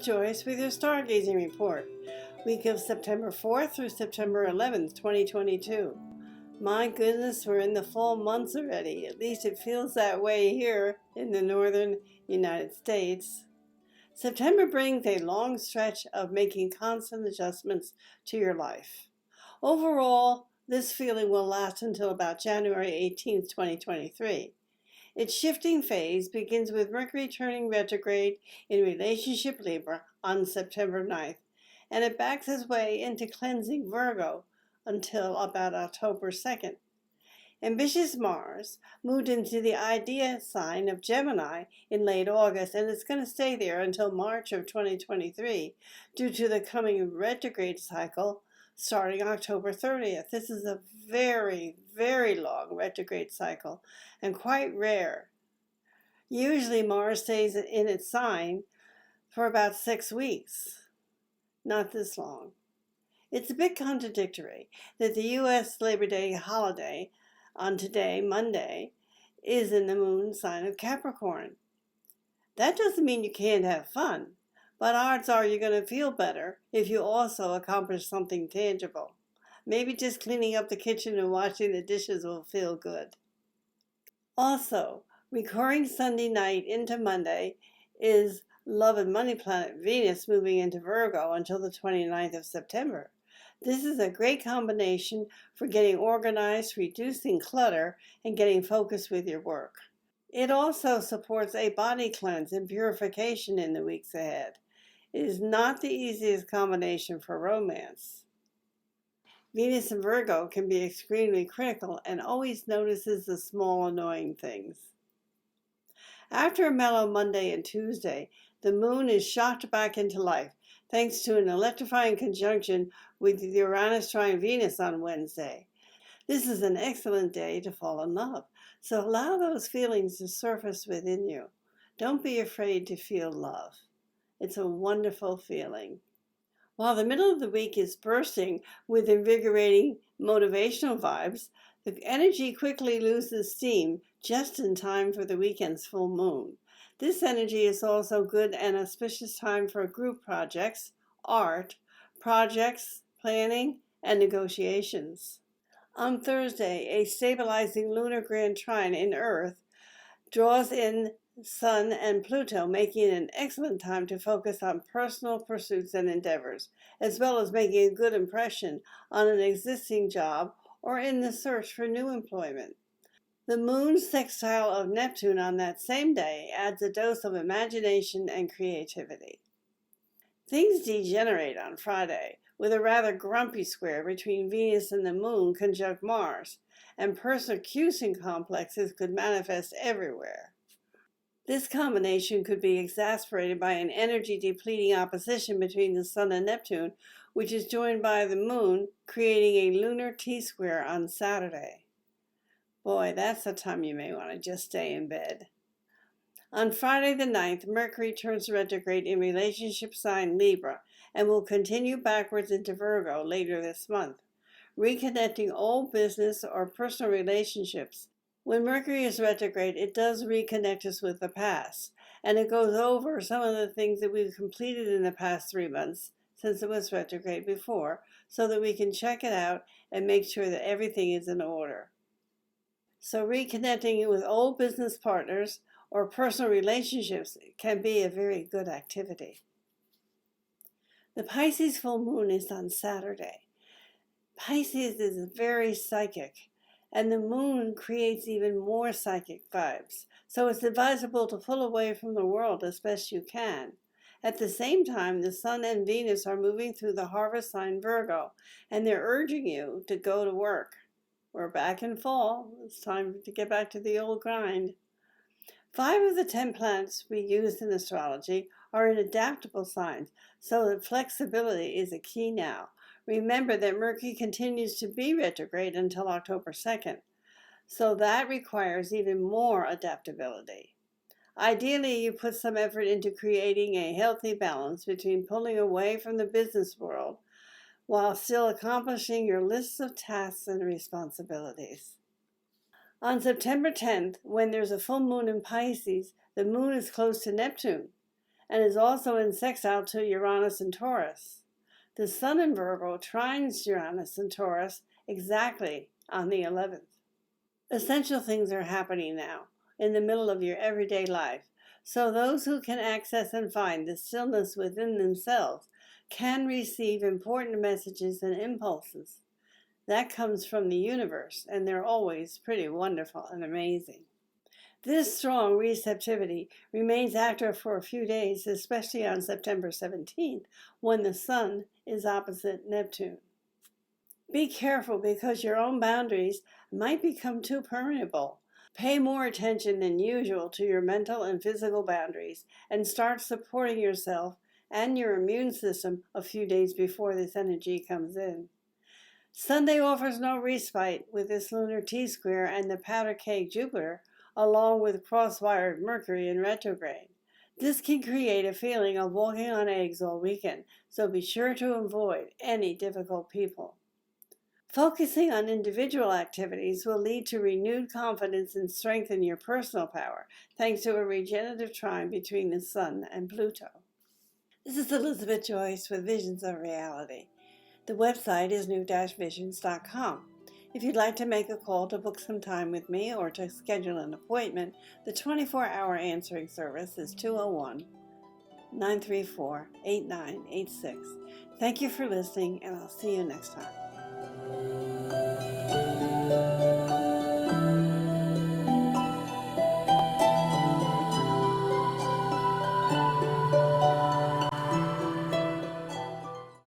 Joyce with your stargazing report, week of September 4th through September 11th, 2022. My goodness, we're in the fall months already. At least it feels that way here in the northern United States. September brings a long stretch of making constant adjustments to your life. Overall, this feeling will last until about January 18th, 2023. Its shifting phase begins with Mercury turning retrograde in relationship Libra on September 9th, and it backs its way into cleansing Virgo until about October 2nd. Ambitious Mars moved into the idea sign of Gemini in late August, and it's going to stay there until March of 2023 due to the coming retrograde cycle starting October 30th. This is a very, very long retrograde cycle and quite rare. Usually Mars stays in its sign for about 6 weeks. Not this long. It's a bit contradictory that the U.S. Labor Day holiday on today, Monday, is in the moon sign of Capricorn. That doesn't mean you can't have fun, but odds are you're going to feel better if you also accomplish something tangible. Maybe just cleaning up the kitchen and washing the dishes will feel good. Also, recurring Sunday night into Monday is love and money planet Venus moving into Virgo until the 29th of September. This is a great combination for getting organized, reducing clutter, and getting focused with your work. It also supports a body cleanse and purification in the weeks ahead. It is not the easiest combination for romance. Venus in Virgo can be extremely critical and always notices the small annoying things. After a mellow Monday and Tuesday, the moon is shocked back into life thanks to an electrifying conjunction with Uranus trine Venus on Wednesday. This is an excellent day to fall in love, so allow those feelings to surface within you. Don't be afraid to feel love. It's a wonderful feeling. While the middle of the week is bursting with invigorating motivational vibes, the energy quickly loses steam just in time for the weekend's full moon. This energy is also good and auspicious time for group projects, art, projects, planning, and negotiations. On Thursday, a stabilizing lunar grand trine in Earth draws in Sun and Pluto, making it an excellent time to focus on personal pursuits and endeavors, as well as making a good impression on an existing job or in the search for new employment. The moon's sextile of Neptune on that same day adds a dose of imagination and creativity. Things degenerate on Friday with a rather grumpy square between Venus and the moon conjunct Mars, and persecution complexes could manifest everywhere. This combination could be exasperated by an energy-depleting opposition between the Sun and Neptune, which is joined by the Moon, creating a lunar T-square on Saturday. Boy, that's the time you may want to just stay in bed. On Friday the 9th, Mercury turns retrograde in relationship sign Libra and will continue backwards into Virgo later this month, reconnecting old business or personal relationships. When Mercury is retrograde, it does reconnect us with the past, and it goes over some of the things that we've completed in the past 3 months since it was retrograde before, so that we can check it out and make sure that everything is in order. So reconnecting with old business partners or personal relationships can be a very good activity. The Pisces full moon is on Saturday. Pisces is very psychic, and the moon creates even more psychic vibes, so it's advisable to pull away from the world as best you can. At the same time, the Sun and Venus are moving through the harvest sign Virgo, and they're urging you to go to work. We're back in fall. It's time to get back to the old grind. 5 of the 10 planets we use in astrology are in adaptable signs, so that flexibility is a key now. Remember that Mercury continues to be retrograde until October 2nd, so that requires even more adaptability. Ideally, you put some effort into creating a healthy balance between pulling away from the business world while still accomplishing your lists of tasks and responsibilities. On September 10th, when there's a full moon in Pisces, the moon is close to Neptune, and is also in sextile to Uranus and Taurus. The Sun in Virgo trines Uranus and Taurus exactly on the 11th. Essential things are happening now, in the middle of your everyday life, so those who can access and find the stillness within themselves can receive important messages and impulses. That comes from the universe, and they're always pretty wonderful and amazing. This strong receptivity remains active for a few days, especially on September 17th, when the Sun is opposite Neptune. Be careful because your own boundaries might become too permeable. Pay more attention than usual to your mental and physical boundaries and start supporting yourself and your immune system a few days before this energy comes in. Sunday offers no respite with this lunar T-square and the powder cake Jupiter, along with cross-wired Mercury in retrograde. This can create a feeling of walking on eggs all weekend, so be sure to avoid any difficult people. Focusing on individual activities will lead to renewed confidence and strengthen your personal power, thanks to a regenerative trine between the Sun and Pluto. This is Elizabeth Joyce with Visions of Reality. The website is new-visions.com. If you'd like to make a call to book some time with me or to schedule an appointment, the 24-hour answering service is 201-934-8986. Thank you for listening, and I'll see you next time.